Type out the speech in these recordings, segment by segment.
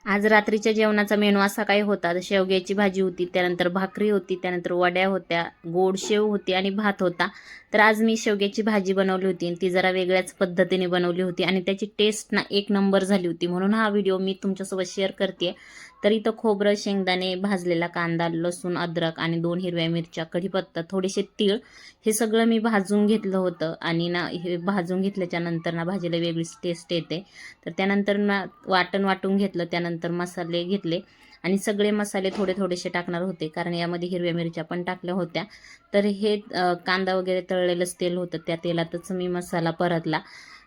आज रात्रीच्या जेवणाचा मेनू असा काही होता. शेवग्याची भाजी होती, त्यानंतर भाकरी होती, त्यानंतर वड्या होत्या, गोड शेव होती आणि भात होता. तर आज मी शेवग्याची भाजी बनवली होती आणि ती जरा वेगळ्याच पद्धतीने बनवली होती आणि त्याची टेस्ट ना एक नंबर झाली होती. म्हणून हा व्हिडिओ मी तुमच्यासोबत शेअर करते. तर इथं खोबरं, शेंगदाणे, भाजलेला कांदा, लसूण, अद्रक आणि 2 हिरव्या मिरच्या, कढीपत्ता, थोडेसे तीळ हे सगळं मी भाजून घेतलं होतं आणि ना हे भाजून घेतल्याच्या नंतर ना भाजीला वेगळीच टेस्ट येते. तर त्यानंतर ना वाटून घेतलं. त्यानंतर मसाले घेतले आणि सगळे मसाले थोडे थोडेसे टाकणार होते, कारण यामध्ये हिरव्या मिरच्या पण टाकल्या होत्या. तर हे कांदा वगैरे तळलेलंच तेल होतं, त्या तेलातच मी मसाला परतला.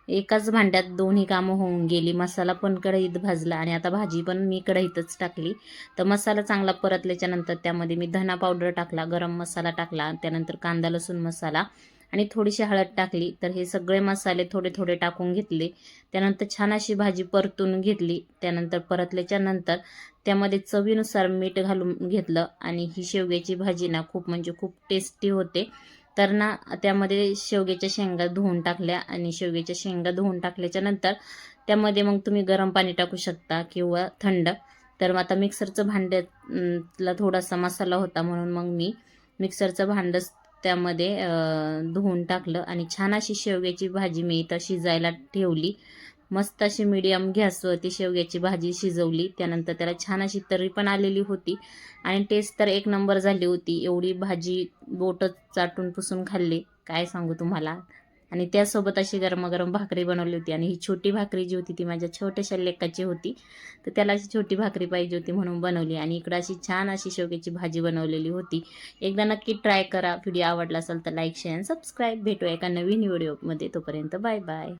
एकाच भांड्यात दोन्ही कामं होऊन गेली. मसाला पण कढईत भाजला आणि आता भाजी पण मी कढईतच टाकली. तर मसाला चांगला परतल्याच्या नंतर त्यामध्ये मी धना पावडर टाकला, गरम मसाला टाकला, त्यानंतर कांदा लसूण मसाला आणि थोडीशी हळद टाकली. तर हे सगळे मसाले थोडे थोडे टाकून घेतले. त्यानंतर छान अशी भाजी परतून घेतली. त्यानंतर परतल्याच्या नंतर त्यामध्ये चवीनुसार मीठ घालून घेतलं आणि ही शेवग्याची भाजी ना खूप म्हणजे खूप टेस्टी होते. तर ना त्यामध्ये शेवग्याच्या शेंगा धुवून टाकल्या आणि शेवग्याच्या शेंगा धुवून टाकल्याच्या नंतर त्यामध्ये मग तुम्ही गरम पाणी टाकू शकता किंवा थंड. तर आता मिक्सरचं भांड्यातला थोडासा मसाला होता, म्हणून मग मी मिक्सरचं भांडं त्यामध्ये धुवून टाकलं आणि छान अशी शेवग्याची भाजी मी इथं शिजायला ठेवली. मस्त अशी मीडियम गॅसवरती शेवग्याची भाजी शिजवली. त्यानंतर त्याला छान अशी तर्री पण आलेली होती आणि टेस्ट तर एक नंबर झाली होती. एवढी भाजी बोटं चाटून पुसून खाल्ली, काय सांगू तुम्हाला. आणि त्यासोबत अशी गरमागरम भाकरी बनवली होती आणि ही छोटी भाकरी जी होती ती माझ्या छोट्याशा लेकाची होती. तर त्याला अशी छोटी भाकरी पाहिजे होती म्हणून बनवली आणि इकडं अशी छान अशी शेवग्याची भाजी बनवलेली होती. एकदा नक्की ट्राय करा. व्हिडिओ आवडला असेल तर लाईक, शेअर, सबस्क्राईब. भेटूया एका नवीन व्हिडिओमध्ये. तोपर्यंत बाय बाय.